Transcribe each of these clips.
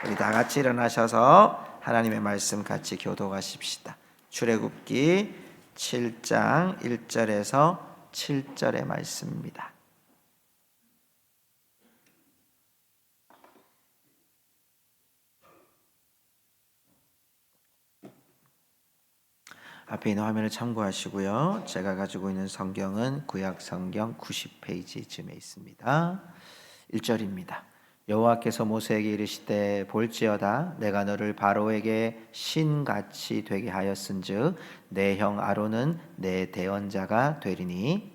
우리 다 같이 일어나셔서 하나님의 말씀 같이 교독하십시다. 출애굽기 7장 1절에서 7절의 말씀입니다. 앞에 있는 화면을 참고하시고요. 제가 가지고 있는 성경은 구약 성경 90페이지쯤에 있습니다. 1절입니다. 여호와께서 모세에게 이르시되 볼지어다 내가 너를 바로에게 신같이 되게 하였은즉 내 형 아론은 내 대언자가 되리니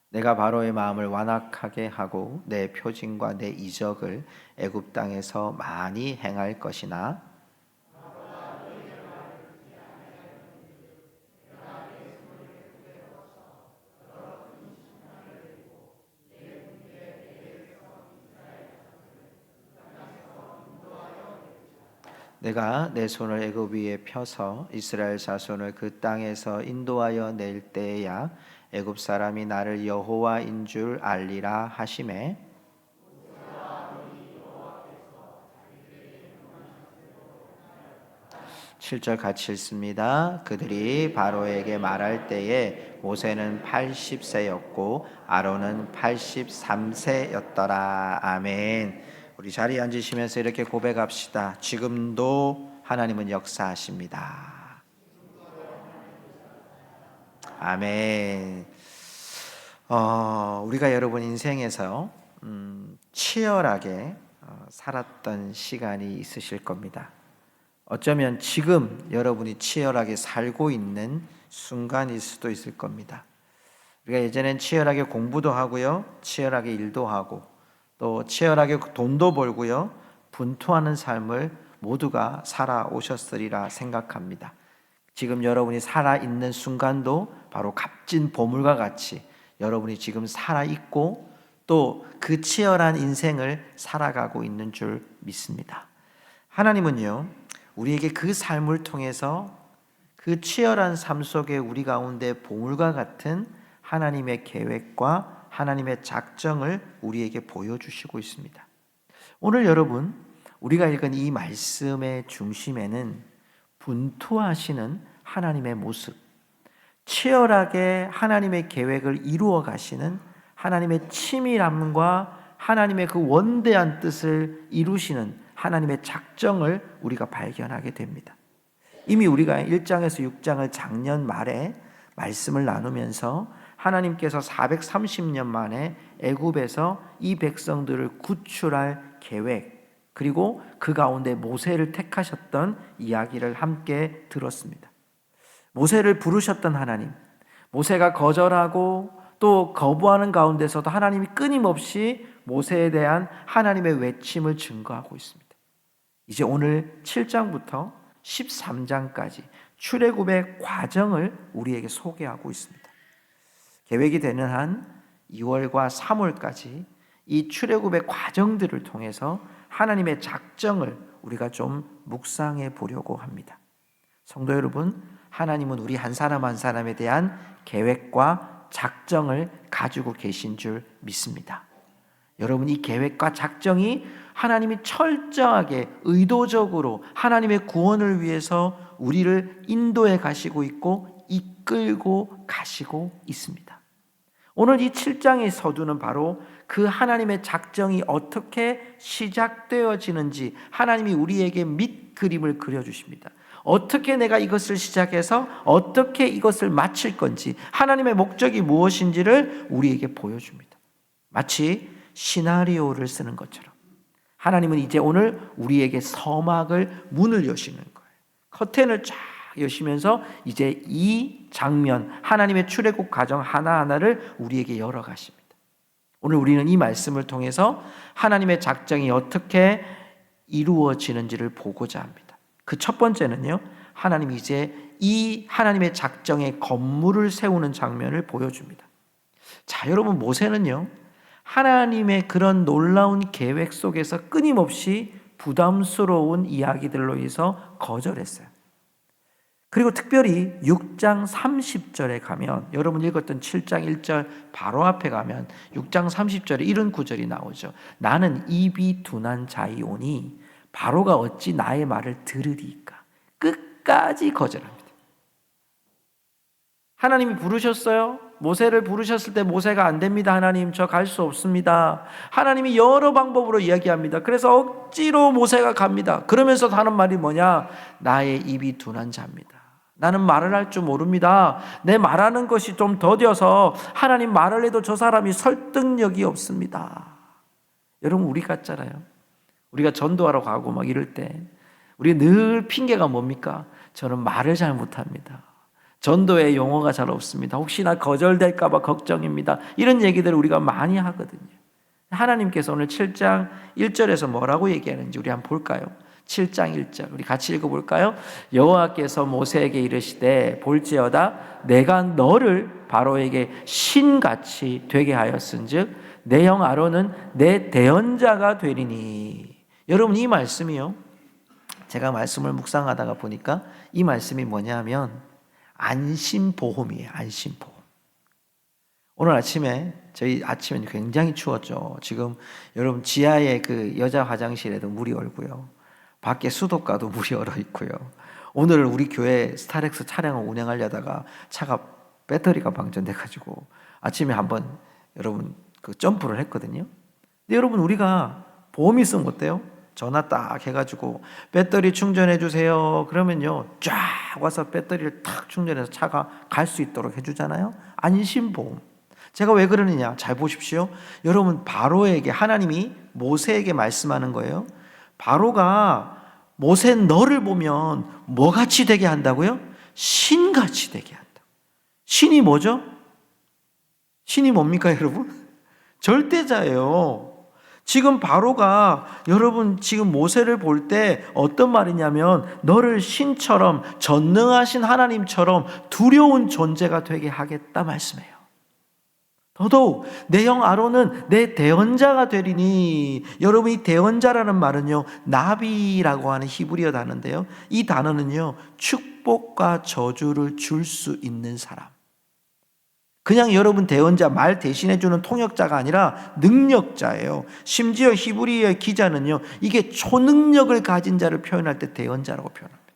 내가 바로의 마음을 완악하게 하고 내 표징과 내 이적을 애굽 땅에서 많이 행할 것이나 내가 내 손을 애굽 위에 펴서 이스라엘 자손을 그 땅에서 인도하여 낼 때에야 애굽 사람이 나를 여호와인 줄 알리라 하시매 7절 같이 읽습니다. 그들이 바로에게 말할 때에 모세는 80세였고 아론은 83세였더라. 아멘. 우리 자리에 앉으시면서 이렇게 고백합시다. 지금도 하나님은 역사하십니다. 아멘. 우리가 여러분 인생에서 치열하게 살았던 시간이 있으실 겁니다. 어쩌면 지금 여러분이 치열하게 살고 있는 순간일 수도 있을 겁니다. 우리가 예전엔 치열하게 공부도 하고요, 치열하게 일도 하고, 또 치열하게 돈도 벌고요, 분투하는 삶을 모두가 살아오셨으리라 생각합니다. 지금 여러분이 살아있는 순간도 바로 값진 보물과 같이 여러분이 지금 살아있고 또 그 치열한 인생을 살아가고 있는 줄 믿습니다. 하나님은요, 우리에게 그 삶을 통해서 그 치열한 삶 속에 우리 가운데 보물과 같은 하나님의 계획과 하나님의 작정을 우리에게 보여주시고 있습니다. 오늘 여러분, 우리가 읽은 이 말씀의 중심에는 분투하시는 하나님의 모습, 치열하게 하나님의 계획을 이루어 가시는 하나님의 치밀함과 하나님의 그 원대한 뜻을 이루시는 하나님의 작정을 우리가 발견하게 됩니다. 이미 우리가 1장에서 6장을 작년 말에 말씀을 나누면서 하나님께서 430년 만에 애굽에서 이 백성들을 구출할 계획, 그리고 그 가운데 모세를 택하셨던 이야기를 함께 들었습니다. 모세를 부르셨던 하나님, 모세가 거절하고 또 거부하는 가운데서도 하나님이 끊임없이 모세에 대한 하나님의 외침을 증거하고 있습니다. 이제 오늘 7장부터 13장까지 출애굽의 과정을 우리에게 소개하고 있습니다. 계획이 되는 한 2월과 3월까지 이 출애굽의 과정들을 통해서 하나님의 작정을 우리가 좀 묵상해 보려고 합니다. 성도 여러분, 하나님은 우리 한 사람 한 사람에 대한 계획과 작정을 가지고 계신 줄 믿습니다. 여러분, 이 계획과 작정이 하나님이 철저하게 의도적으로 하나님의 구원을 위해서 우리를 인도해 가시고 있고 이끌고 가시고 있습니다. 오늘 이 7장의 서두는 바로 그 하나님의 작정이 어떻게 시작되어지는지 하나님이 우리에게 밑그림을 그려주십니다. 어떻게 내가 이것을 시작해서 어떻게 이것을 마칠 건지, 하나님의 목적이 무엇인지를 우리에게 보여줍니다. 마치 시나리오를 쓰는 것처럼 하나님은 이제 오늘 우리에게 서막을 문을 여시는 거예요. 커튼을 쫙 여시면서 이제 이 장면, 하나님의 출애굽 과정 하나하나를 우리에게 열어가십니다. 오늘 우리는 이 말씀을 통해서 하나님의 작정이 어떻게 이루어지는지를 보고자 합니다. 그 첫 번째는요, 하나님이 이제 이 하나님의 작정의 건물을 세우는 장면을 보여줍니다. 자, 여러분, 모세는요, 하나님의 그런 놀라운 계획 속에서 끊임없이 부담스러운 이야기들로 인해서 거절했어요. 그리고 특별히 6장 30절에 가면, 여러분 읽었던 7장 1절 바로 앞에 가면 6장 30절에 이런 구절이 나오죠. 나는 입이 둔한 자이오니 바로가 어찌 나의 말을 들으리까. 끝까지 거절합니다. 하나님이 부르셨어요. 모세를 부르셨을 때 모세가 안 됩니다. 하나님, 저 갈 수 없습니다. 하나님이 여러 방법으로 이야기합니다. 그래서 억지로 모세가 갑니다. 그러면서 하는 말이 뭐냐? 나의 입이 둔한 자입니다. 나는 말을 할 줄 모릅니다. 내 말하는 것이 좀 더뎌서 하나님 말을 해도 저 사람이 설득력이 없습니다. 여러분, 우리 같잖아요. 우리가 전도하러 가고 막 이럴 때 우리 늘 핑계가 뭡니까? 저는 말을 잘 못합니다. 전도의 용어가 잘 없습니다. 혹시나 거절될까 봐 걱정입니다. 이런 얘기들을 우리가 많이 하거든요. 하나님께서 오늘 7장 1절에서 뭐라고 얘기하는지 우리 한번 볼까요? 7장 1절 우리 같이 읽어볼까요? 여호와께서 모세에게 이르시되 볼지어다 내가 너를 바로에게 신같이 되게 하였은즉 내 형 아론은 내 대언자가 되리니. 여러분, 이 말씀이요, 제가 말씀을 묵상하다가 보니까 이 말씀이 뭐냐면 안심보험이에요. 안심보험. 오늘 아침에 저희 아침엔 굉장히 추웠죠. 지금 여러분 지하에 그 여자 화장실에도 물이 얼고요. 밖에 수도가도 물이 얼어 있고요. 오늘 우리 교회 스타렉스 차량을 운행하려다가 차가 배터리가 방전돼가지고 아침에 한번 여러분 그 점프를 했거든요. 근데 여러분, 우리가 보험이 있으면 어때요? 전화 딱 해가지고 배터리 충전해 주세요. 그러면요 쫙 와서 배터리를 탁 충전해서 차가 갈 수 있도록 해주잖아요. 안심보험. 제가 왜 그러느냐, 잘 보십시오. 여러분, 바로에게 하나님이 모세에게 말씀하는 거예요. 바로가 모세 너를 보면 뭐같이 되게 한다고요? 신같이 되게 한다. 신이 뭐죠? 신이 뭡니까 여러분? 절대자예요. 지금 바로가 여러분 지금 모세를 볼 때 어떤 말이냐면 너를 신처럼 전능하신 하나님처럼 두려운 존재가 되게 하겠다 말씀해요. 더더욱 내 형 아론은 내 대언자가 되리니. 여러분, 이 대언자라는 말은요 나비라고 하는 히브리어 단어인데요, 이 단어는요 축복과 저주를 줄 수 있는 사람. 그냥 여러분 대언자, 말 대신해주는 통역자가 아니라 능력자예요. 심지어 히브리어 기자는요 이게 초능력을 가진 자를 표현할 때 대언자라고 표현합니다.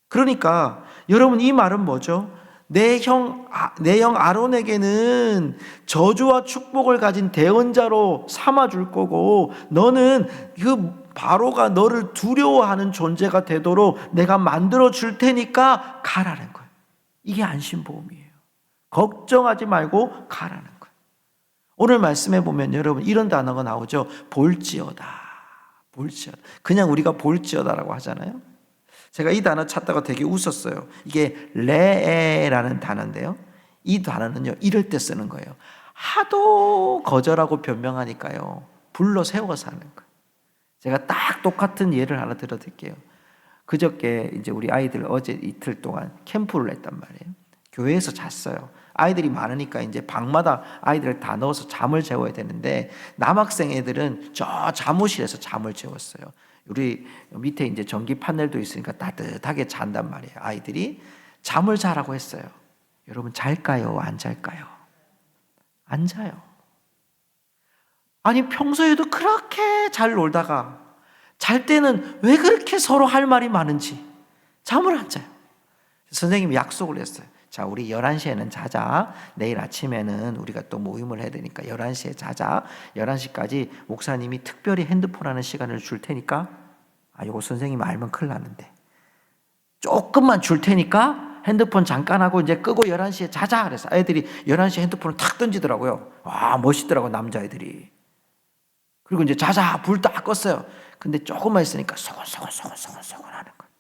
그러니까 여러분, 이 말은 뭐죠? 내 형 아론에게는 저주와 축복을 가진 대언자로 삼아줄 거고, 너는 그 바로가 너를 두려워하는 존재가 되도록 내가 만들어 줄 테니까 가라는 거예요. 이게 안심보험이에요. 걱정하지 말고 가라는 거예요. 오늘 말씀해 보면 여러분 이런 단어가 나오죠. 볼지어다. 볼지어다. 그냥 우리가 볼지어다라고 하잖아요. 제가 이 단어 찾다가 되게 웃었어요. 이게 레에라는 단어인데요, 이 단어는요 이럴 때 쓰는 거예요. 하도 거절하고 변명하니까요 불러 세워서 하는 거예요. 제가 딱 똑같은 예를 하나 들어드릴게요. 그저께 이제 우리 아이들 어제 이틀 동안 캠프를 했단 말이에요. 교회에서 잤어요. 아이들이 많으니까 이제 방마다 아이들을 다 넣어서 잠을 재워야 되는데 남학생 애들은 저 잠옷실에서 잠을 재웠어요. 우리 밑에 이제 전기 판넬도 있으니까 따뜻하게 잔단 말이에요. 아이들이 잠을 자라고 했어요. 여러분, 잘까요? 안 잘까요? 안 자요. 아니, 평소에도 그렇게 잘 놀다가 잘 때는 왜 그렇게 서로 할 말이 많은지 잠을 안 자요. 선생님이 약속을 했어요. 자, 우리 11시에는 자자. 내일 아침에는 우리가 또 모임을 해야 되니까 11시에 자자. 11시까지 목사님이 특별히 핸드폰 하는 시간을 줄 테니까, 이거 선생님 알면 큰일 나는데, 조금만 줄 테니까 핸드폰 잠깐 하고 이제 끄고 11시에 자자. 그래서 애들이 11시에 핸드폰을 탁 던지더라고요. 와, 멋있더라고, 남자애들이. 그리고 이제 자자, 불 딱 껐어요. 근데 조금만 있으니까 소곤소곤 하는 거예요.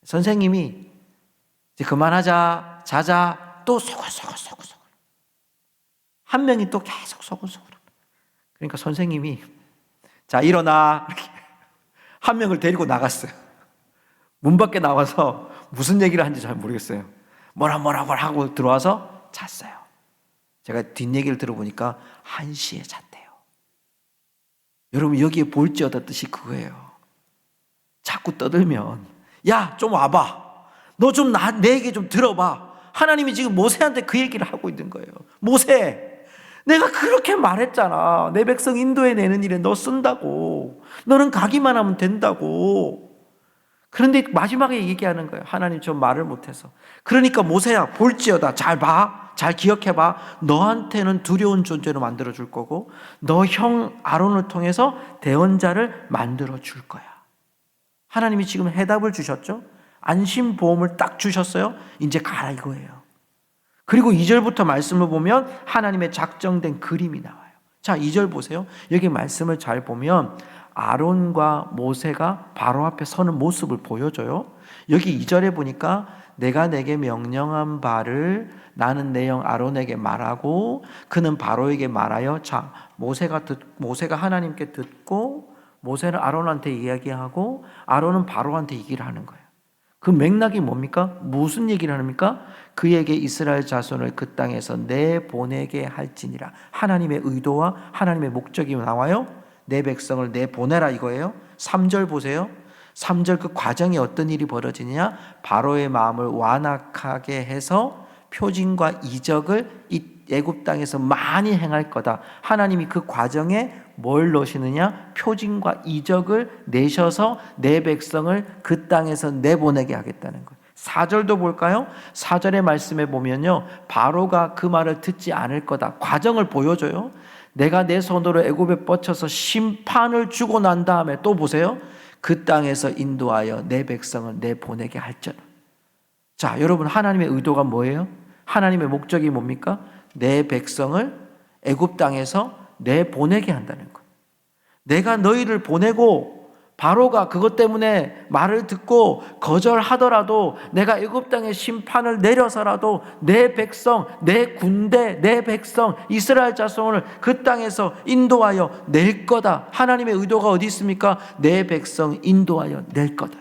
선생님이 이제 그만하자, 자자, 또 소곤소곤. 한 명이 또 계속 소곤소곤. 그러니까 선생님이 자, 일어나. 이렇게 한 명을 데리고 나갔어요. 문 밖에 나와서 무슨 얘기를 하는지 잘 모르겠어요. 뭐라고 하고 들어와서 잤어요. 제가 뒷얘기를 들어보니까 1시에 잤대요. 여러분, 여기에 볼지어다 뜻이 그거예요. 자꾸 떠들면 야, 좀 와봐. 너 좀 내 얘기 좀 들어봐. 하나님이 지금 모세한테 그 얘기를 하고 있는 거예요. 모세, 내가 그렇게 말했잖아. 내 백성 인도해 내는 일에 너 쓴다고. 너는 가기만 하면 된다고. 그런데 마지막에 얘기하는 거예요. 하나님 저 말을 못해서. 그러니까 모세야, 볼지어다. 잘 봐. 잘 기억해봐. 너한테는 두려운 존재로 만들어줄 거고 너 형 아론을 통해서 대언자를 만들어줄 거야. 하나님이 지금 해답을 주셨죠? 안심보험을 딱 주셨어요. 이제 가라 이거예요. 그리고 2절부터 말씀을 보면 하나님의 작정된 그림이 나와요. 자, 2절 보세요. 여기 말씀을 잘 보면 아론과 모세가 바로 앞에 서는 모습을 보여줘요. 여기 2절에 보니까 내가 내게 명령한 바를 나는 내 형 아론에게 말하고 그는 바로에게 말하여. 자, 모세가 하나님께 듣고 모세는 아론한테 이야기하고 아론은 바로한테 얘기를 하는 거예요. 그 맥락이 뭡니까? 무슨 얘기를 합니까? 그에게 이스라엘 자손을 그 땅에서 내보내게 할지니라. 하나님의 의도와 하나님의 목적이 나와요. 내 백성을 내보내라 이거예요. 3절 보세요. 3절 그 과정에 어떤 일이 벌어지냐? 바로의 마음을 완악하게 해서 표징과 이적을 이 애굽 땅에서 많이 행할 거다. 하나님이 그 과정에 뭘 넣으시느냐? 표징과 이적을 내셔서 내 백성을 그 땅에서 내보내게 하겠다는 거예요. 4절도 볼까요? 4절의 말씀에 보면요, 바로가 그 말을 듣지 않을 거다. 과정을 보여줘요. 내가 내 손으로 애굽에 뻗쳐서 심판을 주고 난 다음에 또 보세요. 그 땅에서 인도하여 내 백성을 내보내게 할지어다. 자, 여러분, 하나님의 의도가 뭐예요? 하나님의 목적이 뭡니까? 내 백성을 애굽 땅에서 내보내게 한다는 거예요. 내가 너희를 보내고 바로가 그것 때문에 말을 듣고 거절하더라도 내가 애굽 땅에 심판을 내려서라도 내 백성, 내 군대, 내 백성 이스라엘 자손을 그 땅에서 인도하여 낼 거다. 하나님의 의도가 어디 있습니까? 내 백성 인도하여 낼 거다.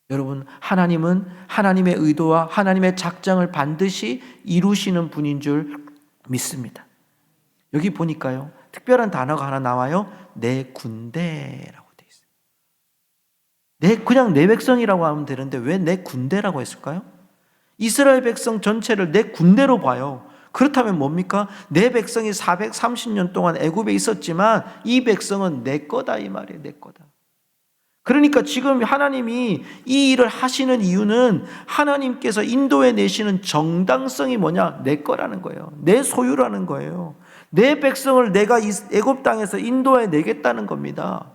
여러분, 하나님은 하나님의 의도와 하나님의 작정을 반드시 이루시는 분인 줄 믿습니다. 여기 보니까요, 특별한 단어가 하나 나와요. 내 군대라고 되어 있어요. 그냥 내 백성이라고 하면 되는데 왜 내 군대라고 했을까요? 이스라엘 백성 전체를 내 군대로 봐요. 그렇다면 뭡니까? 내 백성이 430년 동안 애굽에 있었지만 이 백성은 내 거다 이 말이에요. 내 거다. 그러니까 지금 하나님이 이 일을 하시는 이유는 하나님께서 인도해 내시는 정당성이 뭐냐? 내 거라는 거예요. 내 소유라는 거예요. 내 백성을 내가 애굽 땅에서 인도해 내겠다는 겁니다.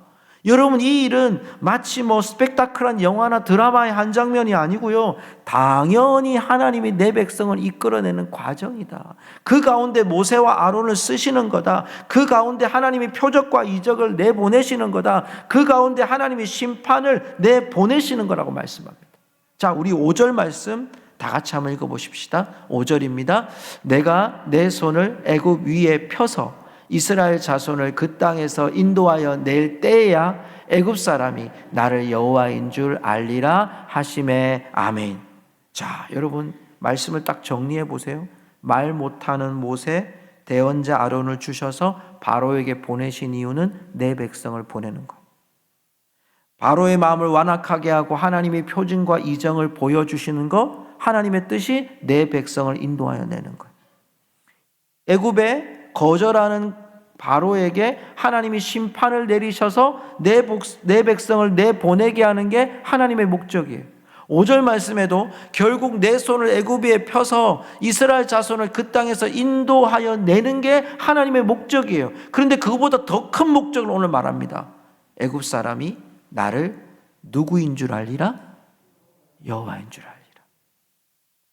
여러분, 이 일은 마치 스펙타클한 영화나 드라마의 한 장면이 아니고요, 당연히 하나님이 내 백성을 이끌어내는 과정이다. 그 가운데 모세와 아론을 쓰시는 거다. 그 가운데 하나님이 표적과 이적을 내보내시는 거다. 그 가운데 하나님이 심판을 내보내시는 거라고 말씀합니다. 자, 우리 5절 말씀 다 같이 한번 읽어보십시다. 5절입니다. 내가 내 손을 애굽 위에 펴서 이스라엘 자손을 그 땅에서 인도하여 낼 때에야 애굽 사람이 나를 여호와인 줄 알리라 하시매. 아멘. 자, 여러분, 말씀을 딱 정리해 보세요. 말 못하는 모세, 대언자 아론을 주셔서 바로에게 보내신 이유는 내 백성을 보내는 것. 바로의 마음을 완악하게 하고 하나님의 표징과 이정을 보여주시는 것, 하나님의 뜻이 내 백성을 인도하여 내는 것. 애굽에 거절하는 바로에게 하나님이 심판을 내리셔서 내 백성을 내보내게 하는 게 하나님의 목적이에요. 5절 말씀에도 결국 내 손을 애굽 위에 펴서 이스라엘 자손을 그 땅에서 인도하여 내는 게 하나님의 목적이에요. 그런데 그거보다 더 큰 목적을 오늘 말합니다. 애굽 사람이 나를 누구인 줄 알리라? 여호와인 줄 알리라.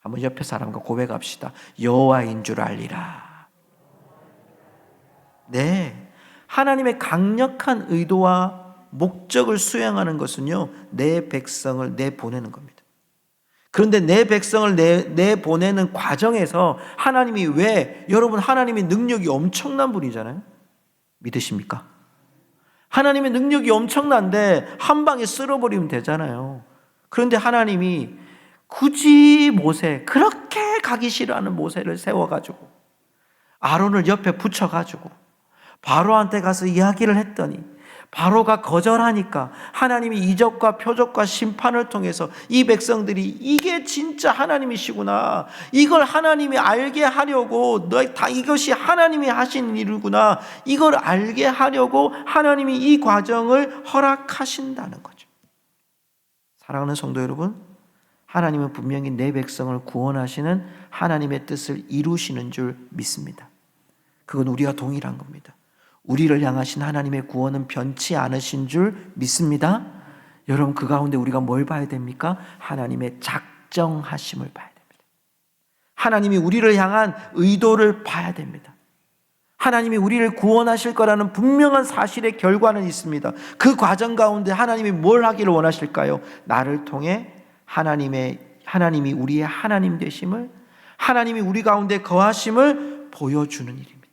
한번 옆에 사람과 고백합시다. 여호와인 줄 알리라. 네, 하나님의 강력한 의도와 목적을 수행하는 것은요, 내 백성을 내보내는 겁니다. 그런데 내 백성을 내보내는 과정에서 하나님이 여러분, 하나님의 능력이 엄청난 분이잖아요. 믿으십니까? 하나님의 능력이 엄청난데 한 방에 쓸어버리면 되잖아요. 그런데 하나님이 굳이 그렇게 가기 싫어하는 모세를 세워가지고 아론을 옆에 붙여가지고 바로한테 가서 이야기를 했더니 바로가 거절하니까 하나님이 이적과 표적과 심판을 통해서 이 백성들이 이게 진짜 하나님이시구나, 이걸 하나님이 알게 하려고, 이것이 하나님이 하신 일이구나, 이걸 알게 하려고 하나님이 이 과정을 허락하신다는 거죠. 사랑하는 성도 여러분, 하나님은 분명히 내 백성을 구원하시는 하나님의 뜻을 이루시는 줄 믿습니다. 그건 우리와 동일한 겁니다. 우리를 향하신 하나님의 구원은 변치 않으신 줄 믿습니다. 여러분, 그 가운데 우리가 뭘 봐야 됩니까? 하나님의 작정하심을 봐야 됩니다. 하나님이 우리를 향한 의도를 봐야 됩니다. 하나님이 우리를 구원하실 거라는 분명한 사실의 결과는 있습니다. 그 과정 가운데 하나님이 뭘 하기를 원하실까요? 나를 통해 하나님이 우리의 하나님 되심을, 하나님이 우리 가운데 거하심을 보여주는 일입니다.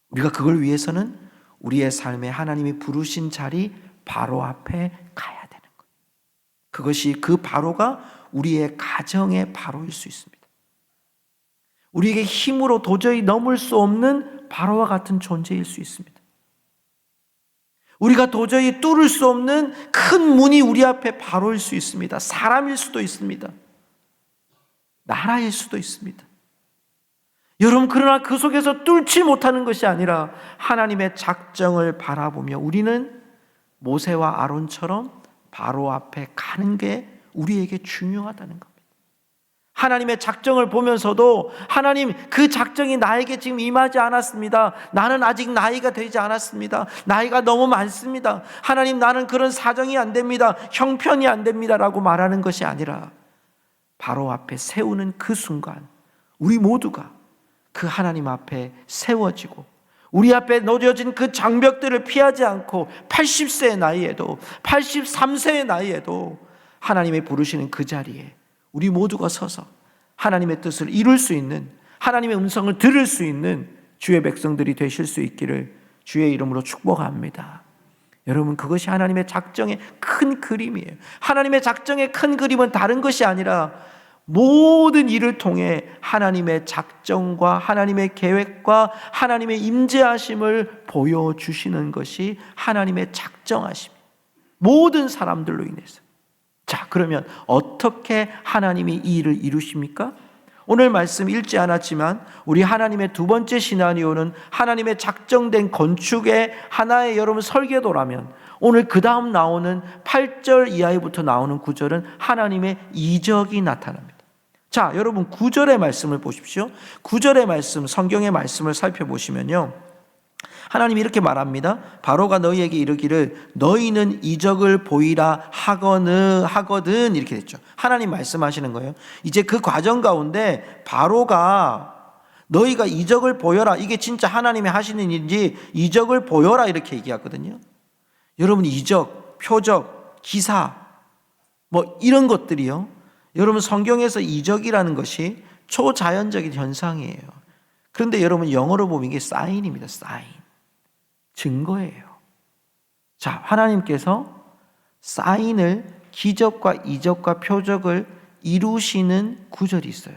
우리가 그걸 위해서는 우리의 삶에 하나님이 부르신 자리 바로 앞에 가야 되는 것. 그것이, 그 바로가 우리의 가정의 바로일 수 있습니다. 우리에게 힘으로 도저히 넘을 수 없는 바로와 같은 존재일 수 있습니다. 우리가 도저히 뚫을 수 없는 큰 문이 우리 앞에 바로일 수 있습니다. 사람일 수도 있습니다. 나라일 수도 있습니다. 여러분, 그러나 그 속에서 뚫지 못하는 것이 아니라 하나님의 작정을 바라보며 우리는 모세와 아론처럼 바로 앞에 가는 게 우리에게 중요하다는 겁니다. 하나님의 작정을 보면서도 하나님, 그 작정이 나에게 지금 임하지 않았습니다. 나는 아직 나이가 되지 않았습니다. 나이가 너무 많습니다. 하나님, 나는 그런 사정이 안 됩니다. 형편이 안 됩니다 라고 말하는 것이 아니라 바로 앞에 세우는 그 순간 우리 모두가 그 하나님 앞에 세워지고 우리 앞에 놓여진 그 장벽들을 피하지 않고 80세의 나이에도 83세의 나이에도 하나님이 부르시는 그 자리에 우리 모두가 서서 하나님의 뜻을 이룰 수 있는, 하나님의 음성을 들을 수 있는 주의 백성들이 되실 수 있기를 주의 이름으로 축복합니다. 여러분, 그것이 하나님의 작정의 큰 그림이에요. 하나님의 작정의 큰 그림은 다른 것이 아니라 모든 일을 통해 하나님의 작정과 하나님의 계획과 하나님의 임재하심을 보여주시는 것이 하나님의 작정하심, 모든 사람들로 인해서. 자, 그러면 어떻게 하나님이 이 일을 이루십니까? 오늘 말씀 읽지 않았지만 우리 하나님의 두 번째 시나리오는 하나님의 작정된 건축의 하나의 여러분 설계도라면, 오늘 그 다음 나오는 8절 이하부터 나오는 구절은 하나님의 이적이 나타납니다. 자, 여러분 9절의 말씀을 보십시오. 9절의 말씀, 성경의 말씀을 살펴보시면요, 하나님이 이렇게 말합니다. 바로가 너희에게 이르기를 너희는 이적을 보이라 하거든, 이렇게 됐죠. 하나님 말씀하시는 거예요. 이제 그 과정 가운데 바로가 너희가 이적을 보여라, 이게 진짜 하나님이 하시는 일인지 이적을 보여라 이렇게 얘기하거든요. 여러분, 이적, 표적, 기사 뭐 이런 것들이요, 여러분 성경에서 이적이라는 것이 초자연적인 현상이에요. 그런데 여러분 영어로 보면 이게 사인입니다. 사인, 증거예요. 자, 하나님께서 사인을, 기적과 이적과 표적을 이루시는 구절이 있어요.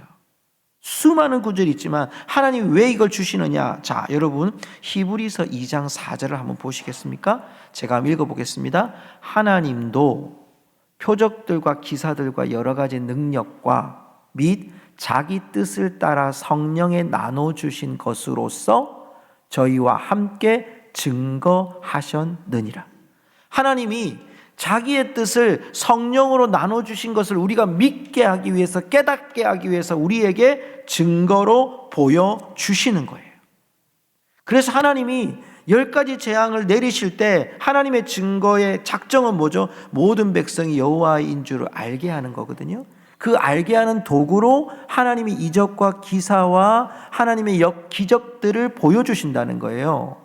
수많은 구절이 있지만 하나님이 왜 이걸 주시느냐? 자, 여러분 히브리서 2장 4절을 한번 보시겠습니까? 제가 한번 읽어보겠습니다. 하나님도 표적들과 기사들과 여러 가지 능력과 및 자기 뜻을 따라 성령에 나눠주신 것으로서 저희와 함께 증거하셨느니라. 하나님이 자기의 뜻을 성령으로 나눠주신 것을 우리가 믿게 하기 위해서, 깨닫게 하기 위해서 우리에게 증거로 보여주시는 거예요. 그래서 하나님이 10가지 재앙을 내리실 때 하나님의 증거의 작정은 뭐죠? 모든 백성이 여호와인 줄을 알게 하는 거거든요. 그 알게 하는 도구로 하나님이 이적과 기사와 하나님의 기적들을 보여주신다는 거예요.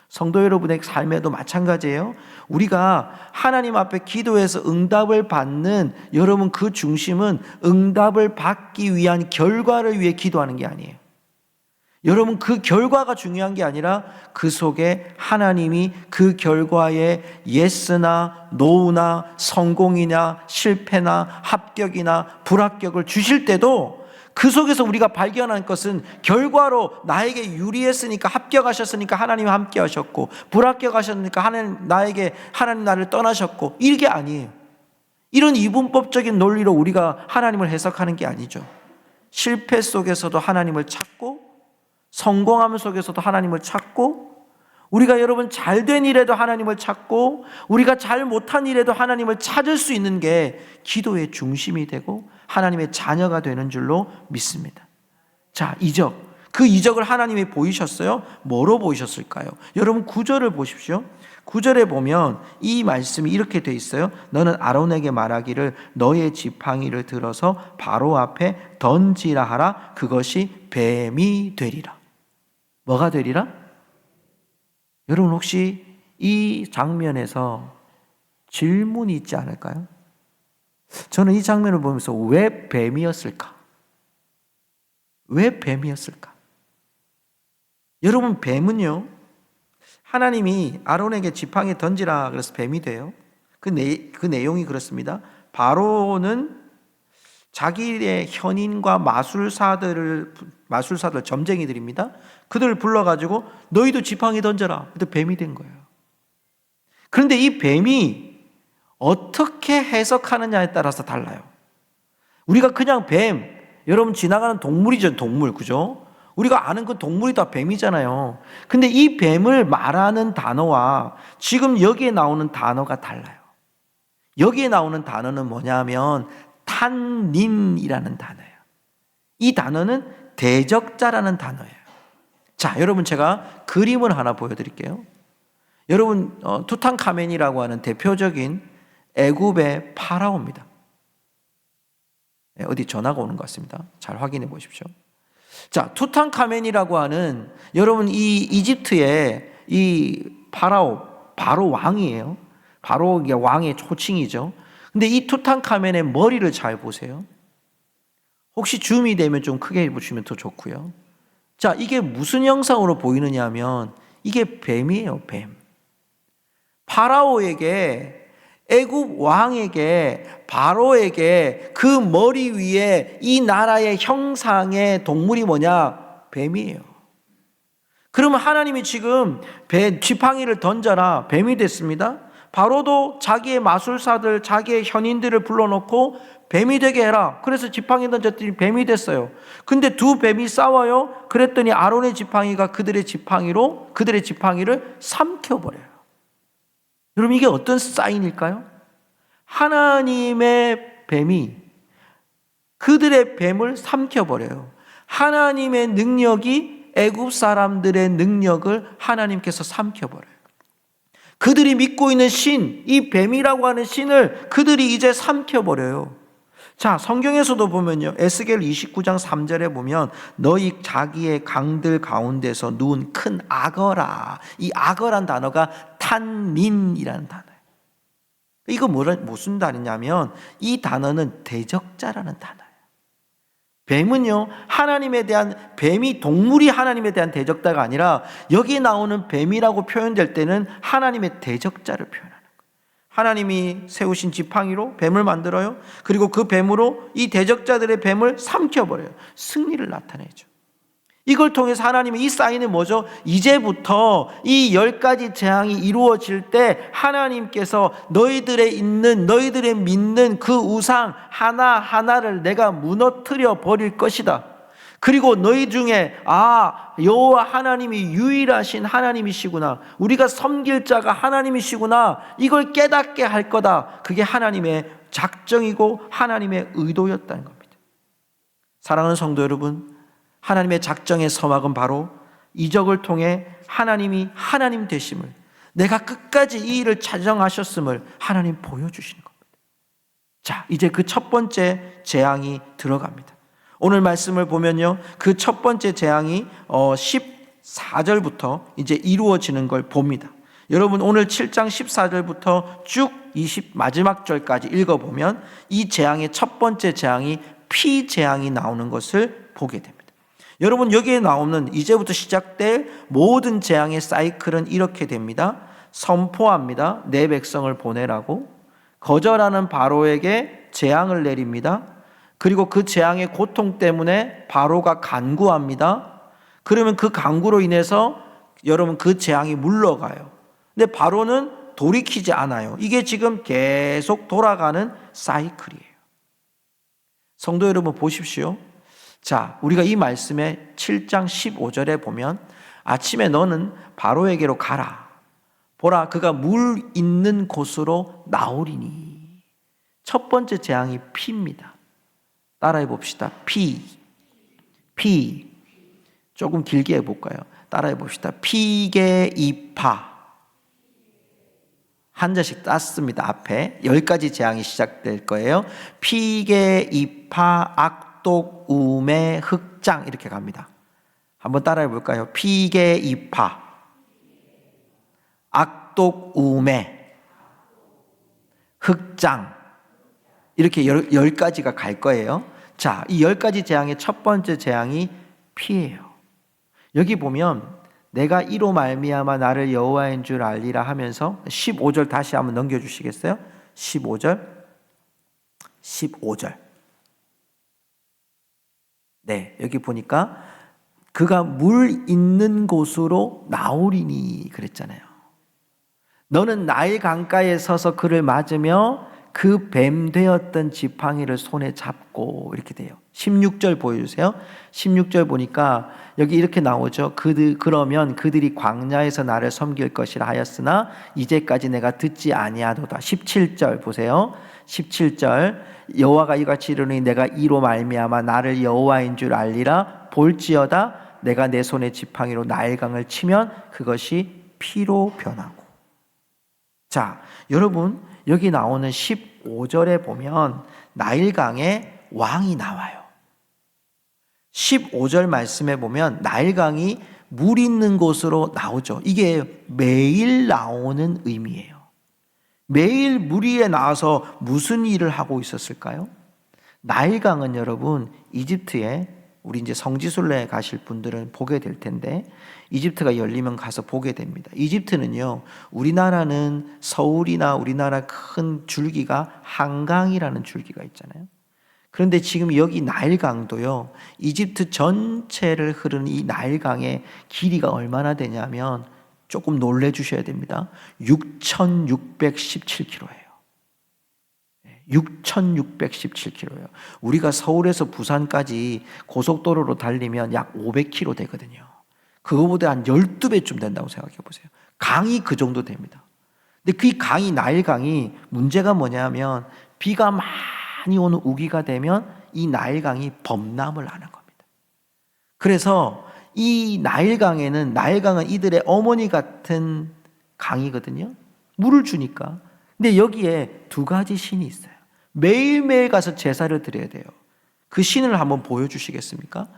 성도 여러분의 삶에도 마찬가지예요. 우리가 하나님 앞에 기도해서 응답을 받는, 여러분 그 중심은 응답을 받기 위한 결과를 위해 기도하는 게 아니에요. 여러분, 그 결과가 중요한 게 아니라 그 속에 하나님이 그 결과에 예스나 노우나 성공이나 실패나 합격이나 불합격을 주실 때도 그 속에서 우리가 발견한 것은 결과로 나에게 유리했으니까 합격하셨으니까 하나님 함께 하셨고, 불합격하셨으니까 하나님 나를 떠나셨고, 이게 아니에요. 이런 이분법적인 논리로 우리가 하나님을 해석하는 게 아니죠. 실패 속에서도 하나님을 찾고, 성공함 속에서도 하나님을 찾고, 우리가 여러분 잘된 일에도 하나님을 찾고, 우리가 잘 못한 일에도 하나님을 찾을 수 있는 게 기도의 중심이 되고 하나님의 자녀가 되는 줄로 믿습니다. 자, 이적. 그 이적을 하나님이 보이셨어요? 뭐로 보이셨을까요? 여러분 9절을 보십시오. 9절에 보면 이 말씀이 이렇게 돼 있어요. 너는 아론에게 말하기를 너의 지팡이를 들어서 바로 앞에 던지라 하라. 그것이 뱀이 되리라. 뭐가 되리라? 여러분 혹시 이 장면에서 질문이 있지 않을까요? 저는 이 장면을 보면서 왜 뱀이었을까? 왜 뱀이었을까? 여러분 뱀은요, 하나님이 아론에게 지팡이 던지라 그래서 뱀이 돼요. 그 내용이 그렇습니다. 바로는 자기의 현인과 마술사들 점쟁이들입니다. 그들을 불러가지고 너희도 지팡이 던져라. 그때 뱀이 된 거예요. 그런데 이 뱀이 어떻게 해석하느냐에 따라서 달라요. 우리가 그냥 뱀, 여러분 지나가는 동물이죠, 동물, 그죠? 우리가 아는 그 동물이 다 뱀이잖아요. 근데 이 뱀을 말하는 단어와 지금 여기에 나오는 단어가 달라요. 여기에 나오는 단어는 뭐냐면 탄닌이라는 단어예요. 이 단어는 대적자라는 단어예요. 자, 여러분 제가 그림을 하나 보여드릴게요. 여러분 투탕카멘이라고 하는 대표적인 애굽의 파라오입니다. 어디 전화가 오는 것 같습니다. 잘 확인해 보십시오. 자, 투탕카멘이라고 하는 여러분 이 이집트의 이 바로 왕이에요. 바로 왕의 초칭이죠. 근데 이 투탕카멘의 머리를 잘 보세요. 혹시 줌이 되면 좀 크게 보시면 더 좋고요. 자, 이게 무슨 형상으로 보이느냐 하면 이게 뱀이에요, 뱀. 파라오에게, 애굽 왕에게, 바로에게 그 머리 위에 이 나라의 형상의 동물이 뭐냐? 뱀이에요. 그러면 하나님이 지금 지팡이를 던져라, 뱀이 됐습니다. 바로도 자기의 마술사들, 자기의 현인들을 불러놓고 뱀이 되게 해라. 그래서 지팡이 던졌더니 뱀이 됐어요. 근데 두 뱀이 싸워요. 그랬더니 아론의 지팡이가 그들의 지팡이를 삼켜버려요. 여러분 이게 어떤 사인일까요? 하나님의 뱀이 그들의 뱀을 삼켜버려요. 하나님의 능력이 애굽 사람들의 능력을 하나님께서 삼켜버려요. 그들이 믿고 있는 신, 이 뱀이라고 하는 신을 그들이 이제 삼켜버려요. 자, 성경에서도 보면요, 에스겔 29장 3절에 보면 너희 자기의 강들 가운데서 누운 큰 악어라. 이 악어란 단어가 탄닌이라는 단어예요. 이거 무슨 단어냐면 이 단어는 대적자라는 단어예요. 뱀은요, 뱀이 동물이 하나님에 대한 대적자가 아니라 여기 나오는 뱀이라고 표현될 때는 하나님의 대적자를 표현하는 거예요. 하나님이 세우신 지팡이로 뱀을 만들어요. 그리고 그 뱀으로 이 대적자들의 뱀을 삼켜버려요. 승리를 나타내죠. 이걸 통해서 하나님의 이 사인은 뭐죠? 이제부터 이 10가지 재앙이 이루어질 때 하나님께서 너희들의 믿는 그 우상 하나하나를 내가 무너뜨려 버릴 것이다. 그리고 너희 중에 여호와 하나님이 유일하신 하나님이시구나. 우리가 섬길 자가 하나님이시구나. 이걸 깨닫게 할 거다. 그게 하나님의 작정이고 하나님의 의도였다는 겁니다. 사랑하는 성도 여러분, 하나님의 작정의 서막은 바로 이적을 통해 하나님이 하나님 되심을, 내가 끝까지 이 일을 자정하셨음을 하나님 보여주시는 겁니다. 자, 이제 그 첫 번째 재앙이 들어갑니다. 오늘 말씀을 보면요, 그 첫 번째 재앙이 14절부터 이제 이루어지는 걸 봅니다. 여러분 오늘 7장 14절부터 쭉 마지막 절까지 읽어보면 이 재앙의 첫 번째 재앙이 피 재앙이 나오는 것을 보게 됩니다. 여러분 여기에 나오는 이제부터 시작될 모든 재앙의 사이클은 이렇게 됩니다. 선포합니다. 내 백성을 보내라고. 거절하는 바로에게 재앙을 내립니다. 그리고 그 재앙의 고통 때문에 바로가 간구합니다. 그러면 그 간구로 인해서 여러분 그 재앙이 물러가요. 근데 바로는 돌이키지 않아요. 이게 지금 계속 돌아가는 사이클이에요. 성도 여러분 보십시오. 자, 우리가 이 말씀에 7장 15절에 보면 아침에 너는 바로에게로 가라. 보라, 그가 물 있는 곳으로 나오리니. 첫 번째 재앙이 피입니다. 따라해 봅시다. 피. 조금 길게 해볼까요? 따라해 봅시다. 피계 이파. 한 자씩 땄습니다. 앞에 10가지 재앙이 시작될 거예요. 피계 이파 악독 우매 흑장 이렇게 갑니다. 한번 따라해 볼까요? 피계 이파 악독 우매 흑장 이렇게 10가지가 갈 거예요. 자, 이 10가지 재앙의 첫 번째 재앙이 피예요. 여기 보면 내가 이로 말미암아 나를 여호와인 줄 알리라 하면서 15절 다시 한번 넘겨주시겠어요? 15절. 네, 여기 보니까 그가 물 있는 곳으로 나오리니 그랬잖아요. 너는 나일 강가에 서서 그를 맞으며 그 뱀 되었던 지팡이를 손에 잡고 이렇게 돼요. 16절 보여주세요. 16절 보니까 여기 이렇게 나오죠. 그러면 그들이 광야에서 나를 섬길 것이라 하였으나 이제까지 내가 듣지 아니하도다. 17절 보세요. 17절 여호와가 이같이 이르니 내가 이로 말미암아 나를 여호와인 줄 알리라. 볼지어다 내가 내 손에 지팡이로 나일강을 치면 그것이 피로 변하고. 자, 여러분 여기 나오는 15절에 보면 나일강에 왕이 나와요. 15절 말씀에 보면 나일강이 물 있는 곳으로 나오죠. 이게 매일 나오는 의미예요. 매일 물 위에 나와서 무슨 일을 하고 있었을까요? 나일강은 여러분 이집트에 우리 이제 성지순례 가실 분들은 보게 될 텐데 이집트가 열리면 가서 보게 됩니다. 이집트는요, 우리나라는 서울이나 우리나라 큰 줄기가 한강이라는 줄기가 있잖아요. 그런데 지금 여기 나일강도요, 이집트 전체를 흐르는 이 나일강의 길이가 얼마나 되냐면 조금 놀래 주셔야 됩니다. 6,617km예요. 6,617km예요. 우리가 서울에서 부산까지 고속도로로 달리면 약 500km 되거든요. 그거보다 한 12배쯤 된다고 생각해 보세요. 강이 그 정도 됩니다. 근데 그 강이 나일강이 문제가 뭐냐면 비가 많이 오는 우기가 되면 이 나일강이 범람을 하는 겁니다. 그래서 이 나일강은 이들의 어머니 같은 강이거든요. 물을 주니까. 근데 여기에 두 가지 신이 있어요. 매일매일 가서 제사를 드려야 돼요. 그 신을 한번 보여주시겠습니까?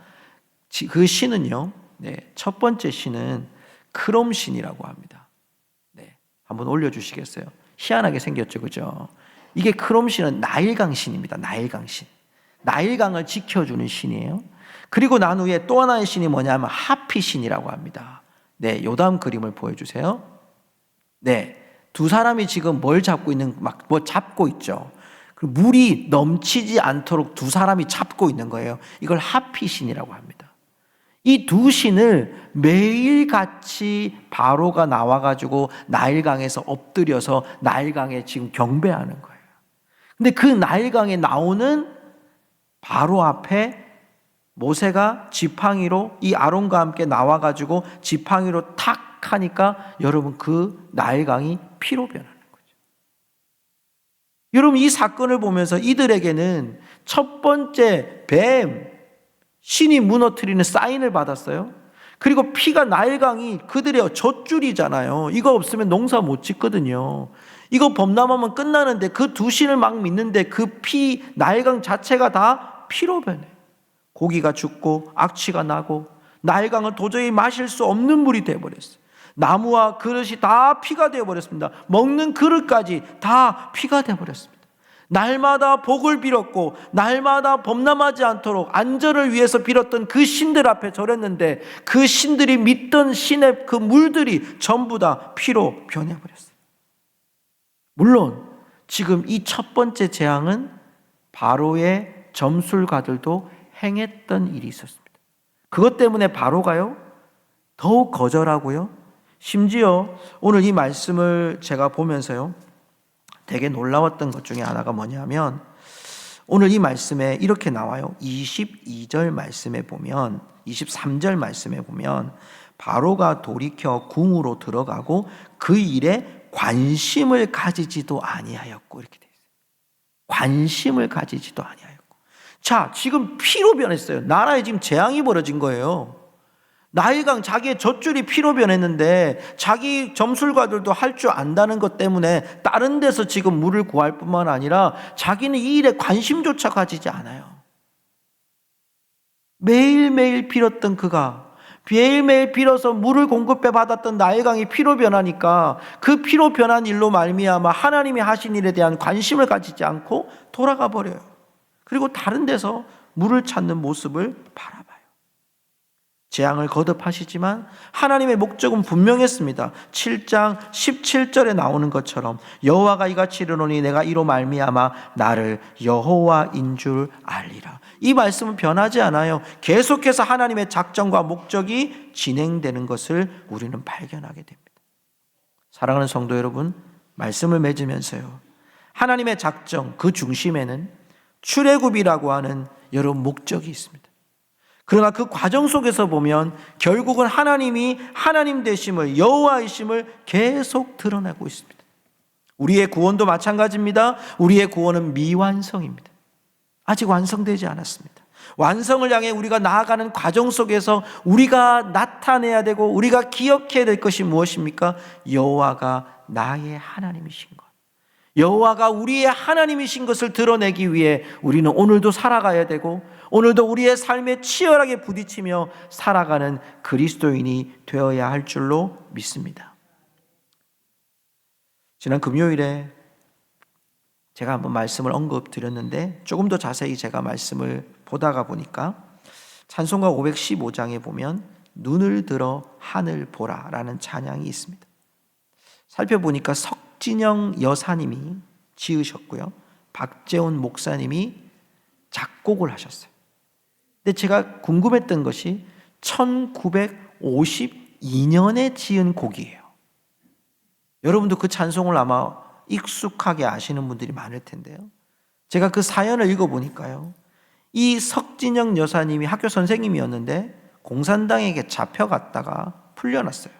그 신은요, 첫 번째 신은 크롬 신이라고 합니다. 한번 올려주시겠어요? 희한하게 생겼죠, 그죠? 이게 크롬 신은 나일강 신입니다. 나일강 신. 나일강을 지켜주는 신이에요. 그리고 난 후에 또 하나의 신이 뭐냐면 하피 신이라고 합니다. 요 다음 그림을 보여주세요. 두 사람이 지금 뭘 잡고 있는, 막 뭐 잡고 있죠. 물이 넘치지 않도록 두 사람이 잡고 있는 거예요. 이걸 하피신이라고 합니다. 이 두 신을 매일같이 바로가 나와가지고 나일강에서 엎드려서 나일강에 지금 경배하는 거예요. 근데 그 나일강에 나오는 바로 앞에 모세가 지팡이로 이 아론과 함께 나와가지고 지팡이로 탁 하니까 여러분 그 나일강이 피로 변하는 거죠. 여러분 이 사건을 보면서 이들에게는 첫 번째 뱀 신이 무너뜨리는 사인을 받았어요. 그리고 피가 나일강이 그들의 젖줄이잖아요. 이거 없으면 농사 못 짓거든요. 이거 범람하면 끝나는데 그 두 신을 막 믿는데 그 피 나일강 자체가 다 피로 변해. 고기가 죽고 악취가 나고 나일강은 도저히 마실 수 없는 물이 되어버렸어요. 나무와 그릇이 다 피가 되어버렸습니다. 먹는 그릇까지 다 피가 되어버렸습니다. 날마다 복을 빌었고 날마다 범람하지 않도록 안전을 위해서 빌었던 그 신들 앞에 절했는데 그 신들이 믿던 신의 그 물들이 전부 다 피로 변해버렸어요. 물론 지금 이 첫 번째 재앙은 바로의 점술가들도 행했던 일이 있었습니다. 그것 때문에 바로가요, 더욱 거절하고요. 심지어 오늘 이 말씀을 제가 보면서요, 되게 놀라웠던 것 중에 하나가 뭐냐면, 오늘 이 말씀에 이렇게 나와요. 22절 말씀에 보면, 23절 말씀에 보면 바로가 돌이켜 궁으로 들어가고 그 일에 관심을 가지지도 아니하였고, 이렇게 되어 있어요. 관심을 가지지도 아니하였고. 자, 지금 피로 변했어요. 나라에 지금 재앙이 벌어진 거예요. 나일강 자기의 젖줄이 피로 변했는데 자기 점술가들도 할 줄 안다는 것 때문에 다른 데서 지금 물을 구할 뿐만 아니라 자기는 이 일에 관심조차 가지지 않아요. 매일매일 빌었던 그가 매일매일 빌어서 물을 공급해 받았던 나일강이 피로 변하니까 그 피로 변한 일로 말미암아 하나님이 하신 일에 대한 관심을 가지지 않고 돌아가 버려요. 그리고 다른 데서 물을 찾는 모습을 바라봐요. 재앙을 거듭하시지만 하나님의 목적은 분명했습니다. 7장 17절에 나오는 것처럼 여호와가 이같이 이르노니 내가 이로 말미암아 나를 여호와인 줄 알리라. 이 말씀은 변하지 않아요. 계속해서 하나님의 작정과 목적이 진행되는 것을 우리는 발견하게 됩니다. 사랑하는 성도 여러분, 말씀을 맺으면서요, 하나님의 작정 그 중심에는 출애굽이라고 하는 여러 목적이 있습니다. 그러나 그 과정 속에서 보면 결국은 하나님이 하나님 되심을, 여호와이심을 계속 드러내고 있습니다. 우리의 구원도 마찬가지입니다. 우리의 구원은 미완성입니다. 아직 완성되지 않았습니다. 완성을 향해 우리가 나아가는 과정 속에서 우리가 나타내야 되고 우리가 기억해야 될 것이 무엇입니까? 여호와가 나의 하나님이신 것, 여호와가 우리의 하나님이신 것을 드러내기 위해 우리는 오늘도 살아가야 되고 오늘도 우리의 삶에 치열하게 부딪히며 살아가는 그리스도인이 되어야 할 줄로 믿습니다. 지난 금요일에 제가 한번 말씀을 언급드렸는데 조금 더 자세히 제가 말씀을 보다가 보니까 찬송가 515장에 보면 눈을 들어 하늘 보라라는 찬양이 있습니다. 살펴보니까 석진영 여사님이 지으셨고요, 박재훈 목사님이 작곡을 하셨어요. 근데 제가 궁금했던 것이 1952년에 지은 곡이에요. 여러분도 그 찬송을 아마 익숙하게 아시는 분들이 많을 텐데요, 제가 그 사연을 읽어보니까요, 이 석진영 여사님이 학교 선생님이었는데 공산당에게 잡혀갔다가 풀려났어요.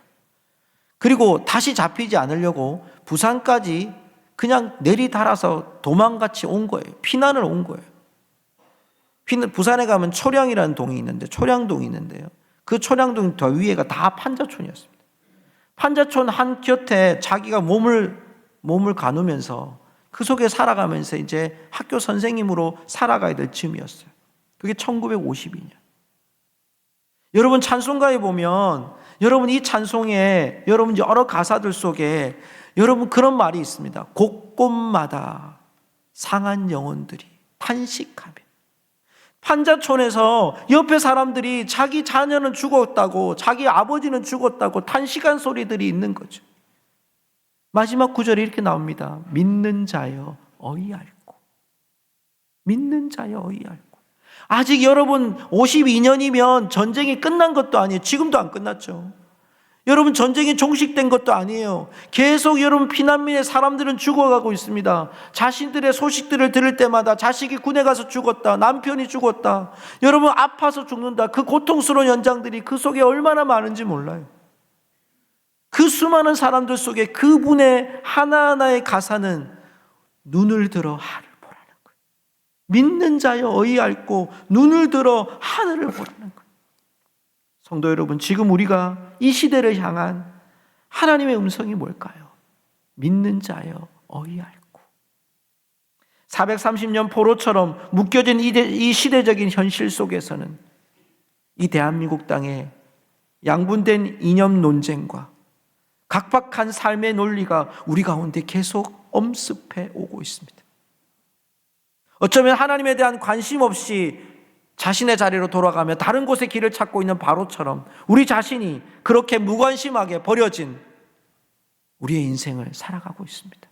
그리고 다시 잡히지 않으려고 부산까지 그냥 내리달아서 도망같이 온 거예요. 피난을 온 거예요. 부산에 가면 초량이라는 동이 있는데, 초량동이 있는데요, 그 초량동 더 위에가 다 판자촌이었습니다. 판자촌 한 곁에 자기가 몸을 가누면서 그 속에 살아가면서 이제 학교 선생님으로 살아가야 될 즈음이었어요. 그게 1952년. 여러분, 찬송가에 보면 여러분 이 찬송에 여러분 여러 가사들 속에 여러분 그런 말이 있습니다. 곳곳마다 상한 영혼들이 탄식하며, 판자촌에서 옆에 사람들이 자기 자녀는 죽었다고, 자기 아버지는 죽었다고 탄식한 소리들이 있는 거죠. 마지막 구절이 이렇게 나옵니다. 믿는 자여 어이할고, 믿는 자여 어이할고. 아직 여러분 52년이면 전쟁이 끝난 것도 아니에요. 지금도 안 끝났죠. 여러분 전쟁이 종식된 것도 아니에요. 계속 여러분 피난민의 사람들은 죽어가고 있습니다. 자신들의 소식들을 들을 때마다 자식이 군에 가서 죽었다, 남편이 죽었다, 여러분 아파서 죽는다, 그 고통스러운 현장들이 그 속에 얼마나 많은지 몰라요. 그 수많은 사람들 속에 그분의 하나하나의 가사는 눈을 들어 하늘을 보라는 거예요. 믿는 자여 어이할고 눈을 들어 하늘을 보라는 거예요. 성도 여러분, 지금 우리가 이 시대를 향한 하나님의 음성이 뭘까요? 믿는 자여 어이할고. 430년 포로처럼 묶여진 이 시대적인 현실 속에서는 이 대한민국 땅에 양분된 이념 논쟁과 각박한 삶의 논리가 우리 가운데 계속 엄습해 오고 있습니다. 어쩌면 하나님에 대한 관심 없이 자신의 자리로 돌아가며 다른 곳에 길을 찾고 있는 바로처럼 우리 자신이 그렇게 무관심하게 버려진 우리의 인생을 살아가고 있습니다.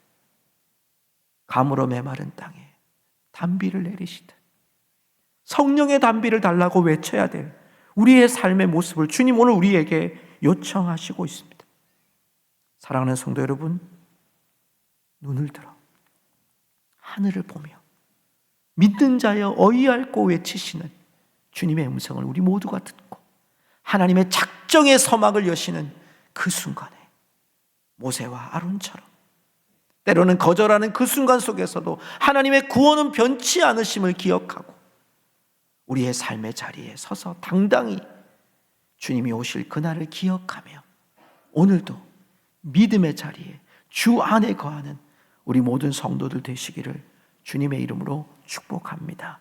가물어 메마른 땅에 단비를 내리시듯 성령의 단비를 달라고 외쳐야 될 우리의 삶의 모습을 주님 오늘 우리에게 요청하시고 있습니다. 사랑하는 성도 여러분, 눈을 들어 하늘을 보며 믿는 자여 어이할고 외치시는 주님의 음성을 우리 모두가 듣고 하나님의 작정의 서막을 여시는 그 순간에 모세와 아론처럼 때로는 거절하는 그 순간 속에서도 하나님의 구원은 변치 않으심을 기억하고 우리의 삶의 자리에 서서 당당히 주님이 오실 그날을 기억하며 오늘도 믿음의 자리에 주 안에 거하는 우리 모든 성도들 되시기를 주님의 이름으로 축복합니다.